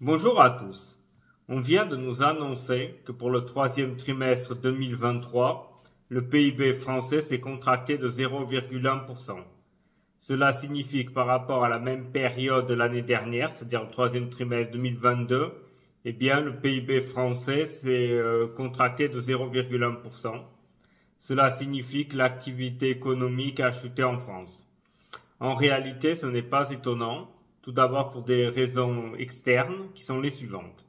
Bonjour à tous. On vient de nous annoncer que pour le troisième trimestre 2023, le PIB français s'est contracté de 0,1%. Cela signifie que par rapport à la même période de l'année dernière, c'est-à-dire le troisième trimestre 2022, eh bien, le PIB français s'est contracté de 0,1%. Cela signifie que l'activité économique a chuté en France. En réalité, ce n'est pas étonnant, tout d'abord pour des raisons externes qui sont les suivantes.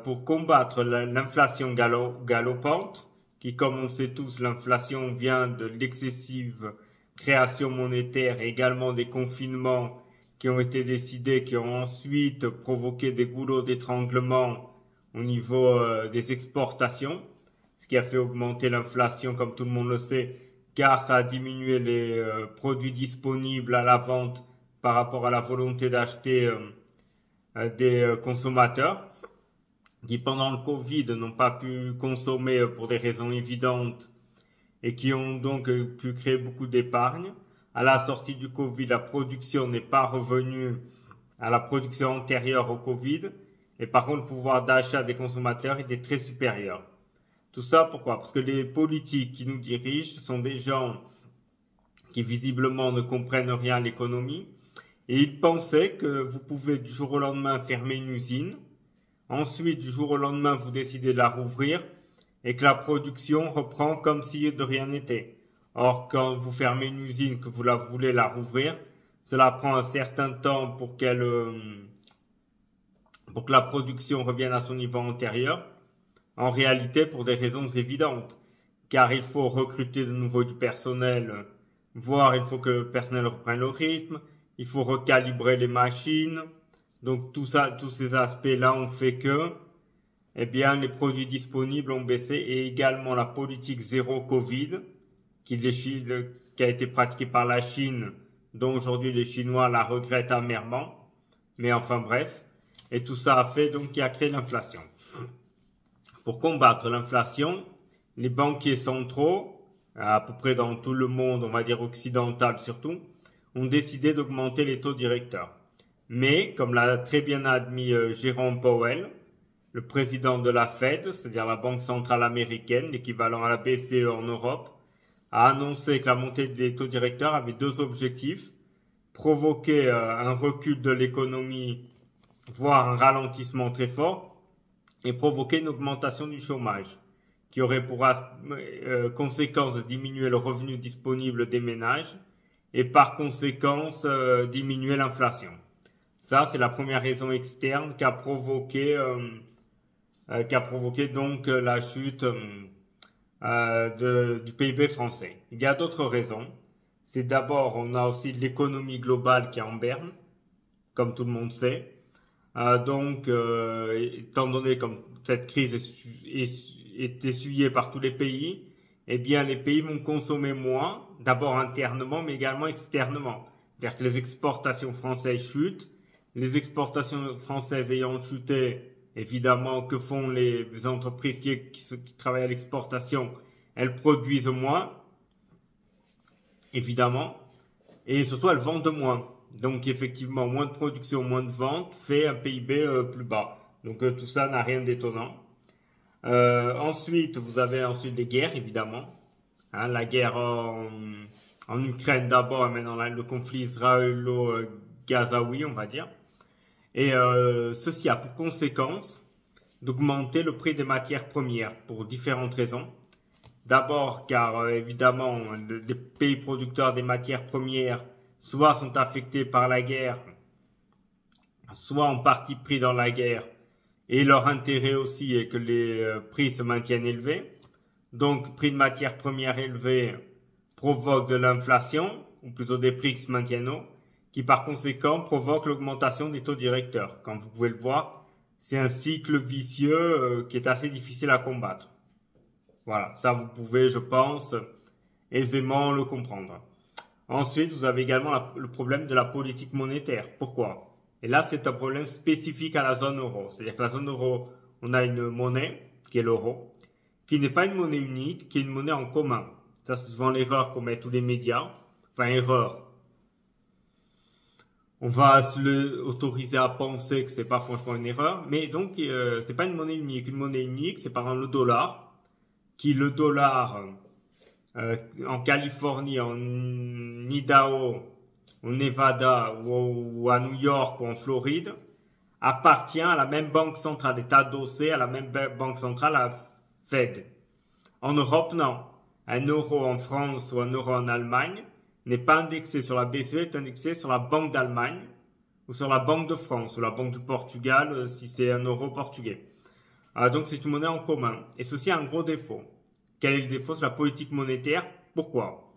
Pour combattre l'inflation galopante, qui comme on sait tous, l'inflation vient de l'excessive création monétaire et également des confinements qui ont été décidés, qui ont ensuite provoqué des goulots d'étranglement au niveau des exportations, ce qui a fait augmenter l'inflation comme tout le monde le sait, car ça a diminué les produits disponibles à la vente par rapport à la volonté d'acheter des consommateurs qui pendant le Covid n'ont pas pu consommer pour des raisons évidentes et qui ont donc pu créer beaucoup d'épargne. À la sortie du Covid, la production n'est pas revenue à la production antérieure au Covid et par contre le pouvoir d'achat des consommateurs était très supérieur. Tout ça pourquoi? Parce que les politiques qui nous dirigent sont des gens qui visiblement ne comprennent rien à l'économie et ils pensaient que vous pouvez du jour au lendemain fermer une usine, ensuite du jour au lendemain vous décidez de la rouvrir et que la production reprend comme si de rien n'était. Or quand vous fermez une usine, que vous voulez la rouvrir, cela prend un certain temps pour que la production revienne à son niveau antérieur. En réalité, pour des raisons évidentes, car il faut recruter de nouveau du personnel, voire il faut que le personnel reprenne le rythme, il faut recalibrer les machines. Donc tout ça, tous ces aspects-là ont fait que, eh bien, les produits disponibles ont baissé et également la politique zéro Covid, qui a été pratiquée par la Chine, dont aujourd'hui les Chinois la regrettent amèrement. Mais enfin bref, et tout ça a fait donc qui a créé l'inflation. Pour combattre l'inflation, les banquiers centraux, à peu près dans tout le monde, on va dire occidental surtout, ont décidé d'augmenter les taux directeurs. Mais, comme l'a très bien admis Jérôme Powell, le président de la Fed, c'est-à-dire la Banque centrale américaine, l'équivalent à la BCE en Europe, a annoncé que la montée des taux directeurs avait deux objectifs: provoquer un recul de l'économie, voire un ralentissement très fort, et provoquer une augmentation du chômage, qui aurait pour conséquence de diminuer le revenu disponible des ménages et par conséquence diminuer l'inflation. Ça, c'est la première raison externe qui a provoqué donc la chute du PIB français. Il y a d'autres raisons. C'est d'abord, on a aussi l'économie globale qui est en berne, comme tout le monde sait. Donc, étant donné comme cette crise est essuyée par tous les pays, eh bien, les pays vont consommer moins, d'abord internement, mais également externement. C'est-à-dire que les exportations françaises chutent. Les exportations françaises ayant chuté, évidemment, que font les entreprises qui travaillent à l'exportation? Elles produisent moins, évidemment, et surtout elles vendent moins. Donc effectivement, moins de production, moins de vente fait un PIB plus bas. Donc tout ça n'a rien d'étonnant. Ensuite, vous avez ensuite les guerres, évidemment. Hein, la guerre en Ukraine d'abord, et maintenant le conflit israélo-gazaoui, on va dire. Et ceci a pour conséquence d'augmenter le prix des matières premières pour différentes raisons. D'abord car évidemment les pays producteurs des matières premières soit sont affectés par la guerre, soit en partie pris dans la guerre, et leur intérêt aussi est que les prix se maintiennent élevés. Donc prix de matières premières élevés provoque de l'inflation, ou plutôt des prix qui se maintiennent hauts, qui par conséquent provoque l'augmentation des taux directeurs. Comme vous pouvez le voir, c'est un cycle vicieux qui est assez difficile à combattre. Voilà, ça vous pouvez, je pense, aisément le comprendre. Ensuite, vous avez également le problème de la politique monétaire. Pourquoi? Et là, c'est un problème spécifique à la zone euro. C'est-à-dire que la zone euro, on a une monnaie, qui est l'euro, qui n'est pas une monnaie unique, qui est une monnaie en commun. Ça, c'est souvent l'erreur qu'ont met tous les médias. Enfin, erreur. On va autoriser à penser que c'est pas franchement une erreur, mais donc c'est pas une monnaie unique. Une monnaie unique, c'est par exemple le dollar, le dollar en Californie, en Idaho, au Nevada ou à New York ou en Floride, appartient à la même banque centrale, est adossé à la même banque centrale, la Fed. En Europe, non. Un euro en France ou un euro en Allemagne n'est pas indexé sur la BCE, est indexé sur la Banque d'Allemagne ou sur la Banque de France ou la Banque du Portugal si c'est un euro portugais. Donc c'est une monnaie en commun. Et ceci a un gros défaut. Quel est le défaut? C'est la politique monétaire. Pourquoi?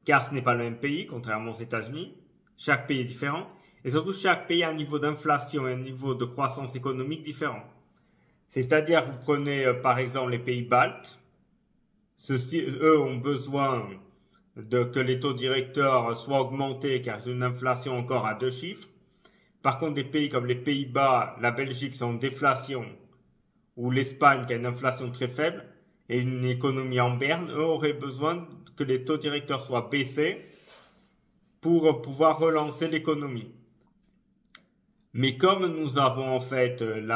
Car ce n'est pas le même pays, contrairement aux États-Unis. Chaque pays est différent. Et surtout, chaque pays a un niveau d'inflation et un niveau de croissance économique différent. C'est-à-dire, vous prenez par exemple les pays baltes. Ceux-ci, eux, ont besoin que les taux directeurs soient augmentés car ils ont une inflation encore à 2 chiffres. Par contre, des pays comme les Pays-Bas, la Belgique sont en déflation ou l'Espagne qui a une inflation très faible et une économie en berne, eux auraient besoin que les taux directeurs soient baissés pour pouvoir relancer l'économie. Mais comme nous avons en fait une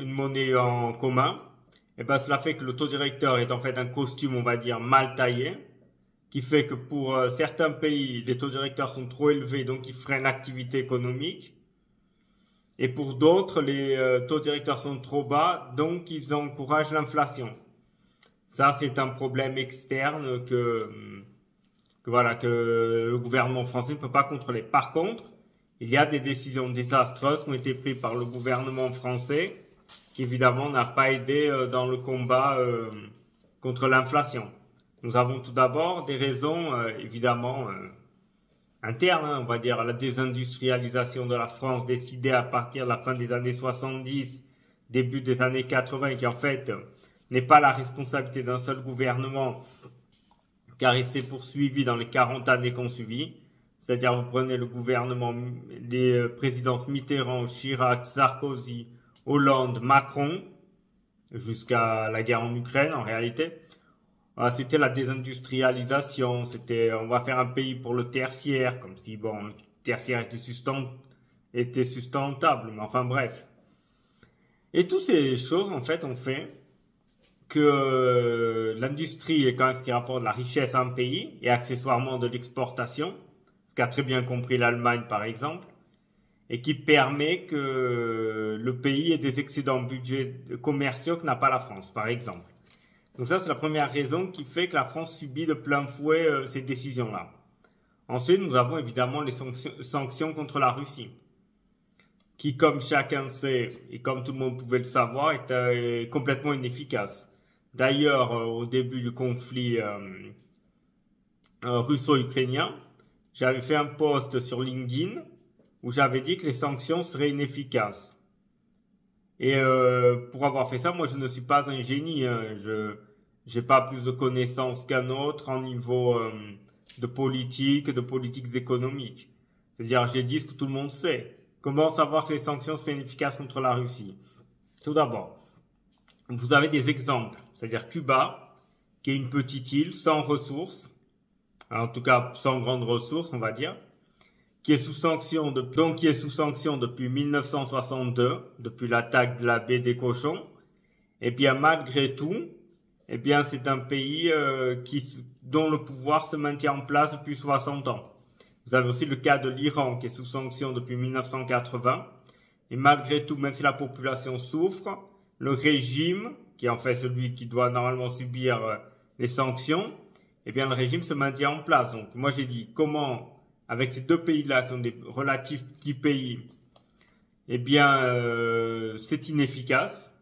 monnaie en commun, et ben cela fait que le taux directeur est en fait un costume, on va dire, mal taillé, qui fait que pour certains pays, les taux directeurs sont trop élevés, donc ils freinent l'activité économique. Et pour d'autres, les taux directeurs sont trop bas, donc ils encouragent l'inflation. Ça, c'est un problème externe que le gouvernement français ne peut pas contrôler. Par contre, il y a des décisions désastreuses qui ont été prises par le gouvernement français, qui évidemment n'a pas aidé dans le combat contre l'inflation. Nous avons tout d'abord des raisons évidemment internes, on va dire la désindustrialisation de la France décidée à partir de la fin des années 70, début des années 80, qui en fait n'est pas la responsabilité d'un seul gouvernement, car il s'est poursuivi dans les 40 années qu'on suivi. C'est-à-dire vous prenez le gouvernement, les présidences Mitterrand, Chirac, Sarkozy, Hollande, Macron, jusqu'à la guerre en Ukraine en réalité. C'était la désindustrialisation, c'était on va faire un pays pour le tertiaire, comme si bon, le tertiaire était sustentable, mais enfin bref. Et toutes ces choses en fait ont fait que l'industrie est quand même ce qui rapporte la richesse à un pays et accessoirement de l'exportation, ce qu'a très bien compris l'Allemagne par exemple, et qui permet que le pays ait des excédents budget commerciaux que n'a pas la France par exemple. Donc ça, c'est la première raison qui fait que la France subit de plein fouet ces décisions-là. Ensuite, nous avons évidemment les sanctions contre la Russie, qui, comme chacun sait, et comme tout le monde pouvait le savoir, est complètement inefficace. D'ailleurs, au début du conflit russo-ukrainien, j'avais fait un post sur LinkedIn où j'avais dit que les sanctions seraient inefficaces. Et pour avoir fait ça, moi je ne suis pas un génie, hein. Je n'ai pas plus de connaissances qu'un autre en niveau de politiques économiques. C'est-à-dire j'ai dit ce que tout le monde sait. Comment savoir que les sanctions seraient inefficaces contre la Russie? Tout d'abord, vous avez des exemples. C'est-à-dire Cuba, qui est une petite île sans ressources, en tout cas sans grandes ressources on va dire, qui est sous sanction depuis 1962, depuis l'attaque de la baie des Cochons. Et bien malgré tout, eh bien c'est un pays dont le pouvoir se maintient en place depuis 60 ans. Vous avez aussi le cas de l'Iran qui est sous sanction depuis 1980. Et malgré tout, même si la population souffre, le régime, qui est en fait celui qui doit normalement subir les sanctions, eh bien le régime se maintient en place. Donc moi j'ai dit comment avec ces deux pays-là qui sont des relatifs petits pays, eh bien, c'est inefficace.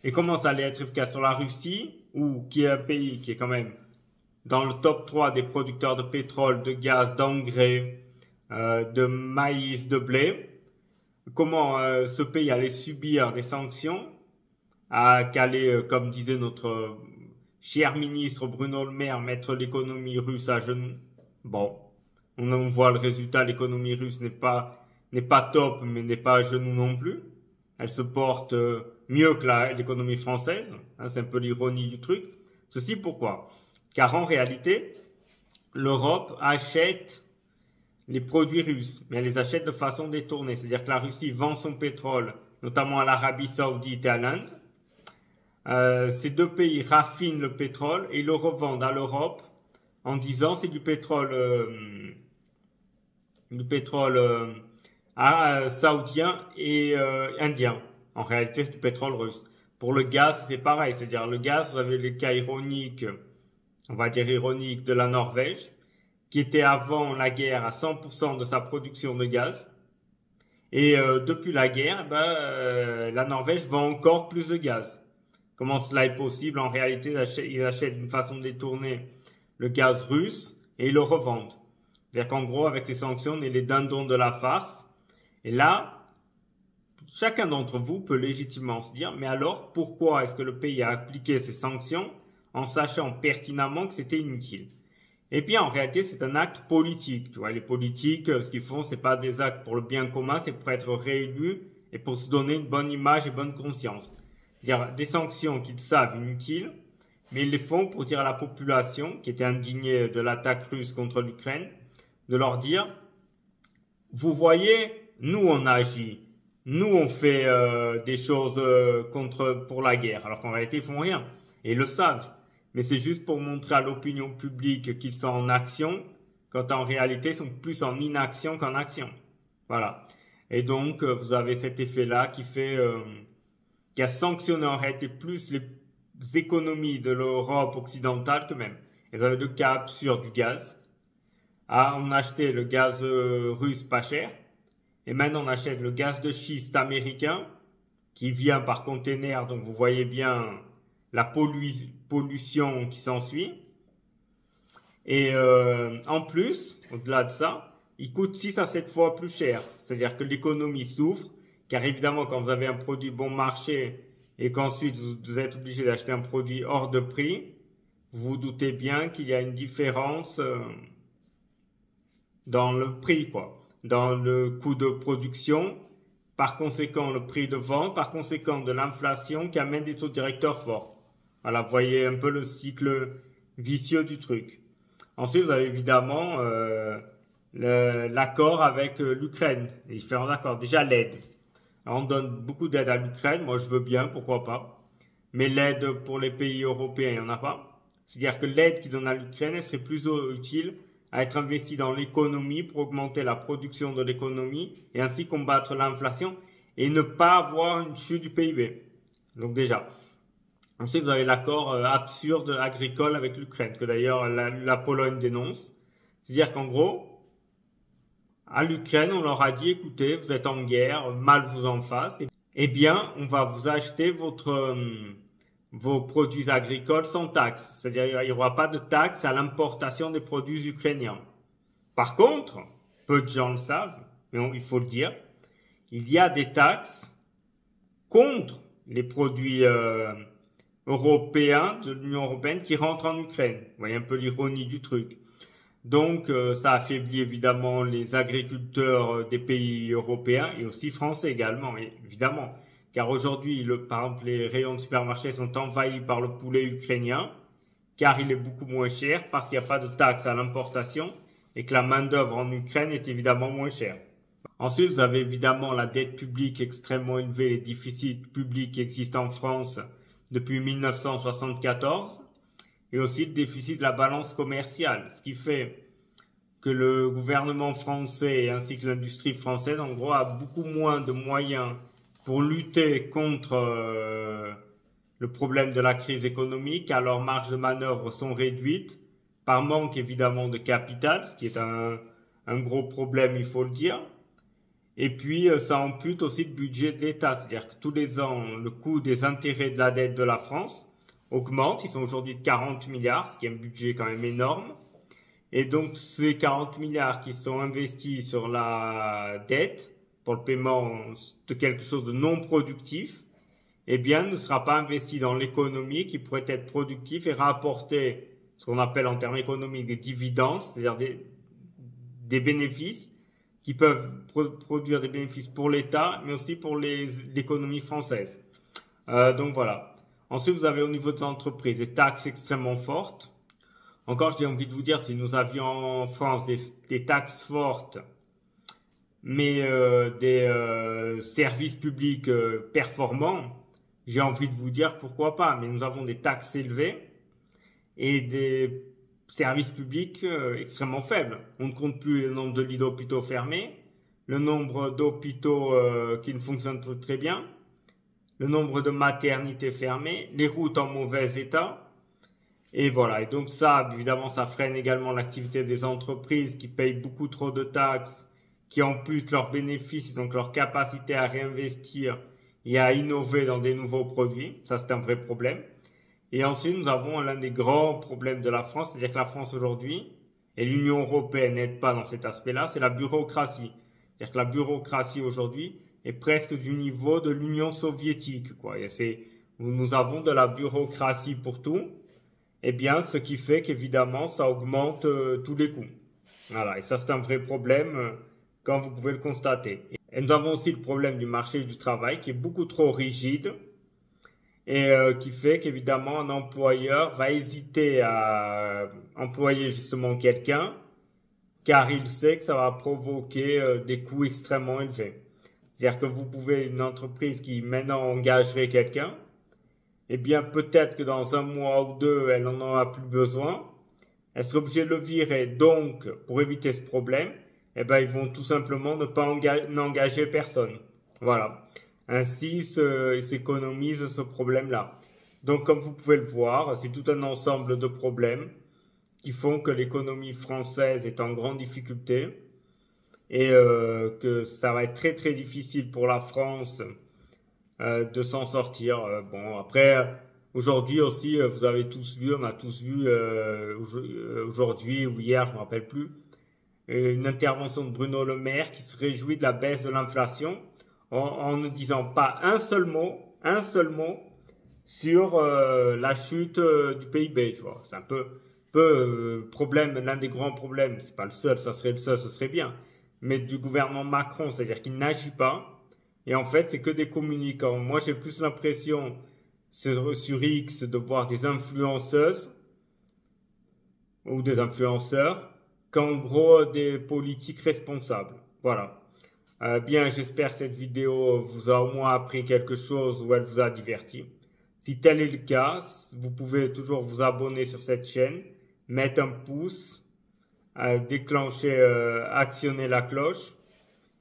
Et comment ça allait être efficace sur la Russie, qui est un pays qui est quand même dans le top 3 des producteurs de pétrole, de gaz, d'engrais, de maïs, de blé. Comment ce pays allait subir des sanctions, qu'allait, comme disait notre cher ministre Bruno Le Maire, mettre l'économie russe à genoux. Bon. On voit le résultat, l'économie russe n'est pas top, mais n'est pas à genoux non plus. Elle se porte mieux que l'économie française. Hein, c'est un peu l'ironie du truc. Ceci pourquoi? Car en réalité, l'Europe achète les produits russes, mais elle les achète de façon détournée. C'est-à-dire que la Russie vend son pétrole, notamment à l'Arabie Saoudite et à l'Inde. Ces deux pays raffinent le pétrole et le revendent à l'Europe en disant c'est du pétrole saoudien et indien. En réalité, c'est du pétrole russe. Pour le gaz, c'est pareil. C'est-à-dire le gaz, vous avez le cas ironique, on va dire ironique, de la Norvège, qui était avant la guerre à 100% de sa production de gaz. Et depuis la guerre, la Norvège vend encore plus de gaz. Comment cela est possible? En réalité, ils achètent d'une façon détournée le gaz russe et ils le revendent. C'est-à-dire qu'en gros, avec ces sanctions, on est les dindons de la farce. Et là, chacun d'entre vous peut légitimement se dire, mais alors, pourquoi est-ce que le pays a appliqué ces sanctions en sachant pertinemment que c'était inutile? Et bien, en réalité, c'est un acte politique. Tu vois, les politiques, ce qu'ils font, c'est pas des actes pour le bien commun, c'est pour être réélus et pour se donner une bonne image et bonne conscience. C'est-à-dire des sanctions qu'ils savent inutiles, mais ils les font pour dire à la population qui était indignée de l'attaque russe contre l'Ukraine, de leur dire, vous voyez, nous on agit, nous on fait des choses pour la guerre, alors qu'en réalité ils font rien, et ils le savent. Mais c'est juste pour montrer à l'opinion publique qu'ils sont en action, quand en réalité ils sont plus en inaction qu'en action. Voilà. Et donc vous avez cet effet-là qui a sanctionné en réalité plus les économies de l'Europe occidentale que même. Et vous avez le cas absurde du gaz. On achetait le gaz russe pas cher, et maintenant on achète le gaz de schiste américain qui vient par container, donc vous voyez bien la pollution qui s'ensuit. Et en plus, au-delà de ça, il coûte 6 à 7 fois plus cher. C'est-à-dire que l'économie souffre, car évidemment quand vous avez un produit bon marché et qu'ensuite vous êtes obligé d'acheter un produit hors de prix, vous vous doutez bien qu'il y a une différence dans le prix, quoi, dans le coût de production, par conséquent le prix de vente, par conséquent de l'inflation qui amène des taux directeurs forts. Voilà, vous voyez un peu le cycle vicieux du truc. Ensuite, vous avez évidemment l'accord avec l'Ukraine, les différents accords. Déjà l'aide. On donne beaucoup d'aide à l'Ukraine, moi je veux bien, pourquoi pas. Mais l'aide pour les pays européens, il n'y en a pas. C'est-à-dire que l'aide qu'ils donnent à l'Ukraine, elle serait plus utile à être investie dans l'économie pour augmenter la production de l'économie et ainsi combattre l'inflation et ne pas avoir une chute du PIB. Donc déjà. Ensuite, vous avez l'accord absurde agricole avec l'Ukraine, que d'ailleurs la Pologne dénonce. C'est-à-dire qu'en gros, à l'Ukraine, on leur a dit, écoutez, vous êtes en guerre, mal vous en fasse, eh bien, on va vous acheter vos produits agricoles sans taxe. C'est-à-dire, il n'y aura pas de taxe à l'importation des produits ukrainiens. Par contre, peu de gens le savent, mais il faut le dire, il y a des taxes contre les produits européens de l'Union européenne qui rentrent en Ukraine. Vous voyez un peu l'ironie du truc. Donc, ça affaiblit évidemment les agriculteurs des pays européens et aussi français également, évidemment. Car aujourd'hui, par exemple, les rayons de supermarché sont envahis par le poulet ukrainien, car il est beaucoup moins cher parce qu'il n'y a pas de taxe à l'importation et que la main-d'œuvre en Ukraine est évidemment moins chère. Ensuite, vous avez évidemment la dette publique extrêmement élevée, les déficits publics qui existent en France depuis 1974. Et aussi le déficit de la balance commerciale, ce qui fait que le gouvernement français ainsi que l'industrie française, en gros, a beaucoup moins de moyens pour lutter contre le problème de la crise économique, car leurs marges de manœuvre sont réduites par manque évidemment de capital, ce qui est un gros problème, il faut le dire. Et puis, ça ampute aussi le budget de l'État, c'est-à-dire que tous les ans, le coût des intérêts de la dette de la France augmente. Ils sont aujourd'hui de 40 milliards, ce qui est un budget quand même énorme. Et donc, ces 40 milliards qui sont investis sur la dette pour le paiement de quelque chose de non productif, eh bien, ne sera pas investi dans l'économie qui pourrait être productif et rapporter ce qu'on appelle en termes économiques des dividendes, c'est-à-dire des bénéfices qui peuvent produire des bénéfices pour l'État, mais aussi pour l'économie française. Donc voilà. Ensuite, vous avez au niveau des entreprises des taxes extrêmement fortes. Encore, j'ai envie de vous dire, si nous avions en France des taxes fortes, mais des services publics performants, j'ai envie de vous dire pourquoi pas. Mais nous avons des taxes élevées et des services publics extrêmement faibles. On ne compte plus le nombre de lits d'hôpitaux fermés, le nombre d'hôpitaux qui ne fonctionnent plus très bien, le nombre de maternités fermées, les routes en mauvais état. Et voilà, et donc ça, évidemment, ça freine également l'activité des entreprises qui payent beaucoup trop de taxes, qui amputent leurs bénéfices, donc leur capacité à réinvestir et à innover dans des nouveaux produits. Ça, c'est un vrai problème. Et ensuite, nous avons l'un des grands problèmes de la France, c'est-à-dire que la France aujourd'hui, et l'Union européenne n'aide pas dans cet aspect-là, c'est la bureaucratie. C'est-à-dire que la bureaucratie aujourd'hui est presque du niveau de l'Union soviétique, quoi. Nous avons de la bureaucratie pour tout. Eh bien, ce qui fait qu'évidemment, ça augmente tous les coûts. Voilà, et ça, c'est un vrai problème, comme vous pouvez le constater. Et nous avons aussi le problème du marché du travail qui est beaucoup trop rigide et qui fait qu'évidemment, un employeur va hésiter à employer justement quelqu'un car il sait que ça va provoquer des coûts extrêmement élevés. C'est-à-dire que vous pouvez, une entreprise qui maintenant engagerait quelqu'un, eh bien peut-être que dans un mois ou deux, elle n'en aura plus besoin. Elle sera obligée de le virer. Donc, pour éviter ce problème, eh ben, ils vont tout simplement ne pas n'engager personne. Voilà. Ainsi, ils s'économisent ce problème-là. Donc, comme vous pouvez le voir, c'est tout un ensemble de problèmes qui font que l'économie française est en grande difficulté et que ça va être très très difficile pour la France de s'en sortir. Bon, après, aujourd'hui aussi, vous avez tous vu, on a tous vu aujourd'hui ou hier, je ne me rappelle plus, une intervention de Bruno Le Maire qui se réjouit de la baisse de l'inflation en ne disant pas un seul mot sur la chute du PIB, tu vois. C'est un peu problème, l'un des grands problèmes, c'est pas le seul, ça serait le seul, ce serait bien, mais du gouvernement Macron, c'est-à-dire qu'il n'agit pas. Et en fait, c'est que des communicants. Moi, j'ai plus l'impression sur X de voir des influenceuses ou des influenceurs qu'en gros des politiques responsables. Voilà. Bien, j'espère que cette vidéo vous a au moins appris quelque chose ou elle vous a diverti. Si tel est le cas, vous pouvez toujours vous abonner sur cette chaîne, mettre un pouce, déclencher, actionner la cloche.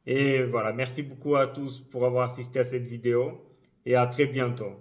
Et voilà, merci beaucoup à tous pour avoir assisté à cette vidéo et à très bientôt.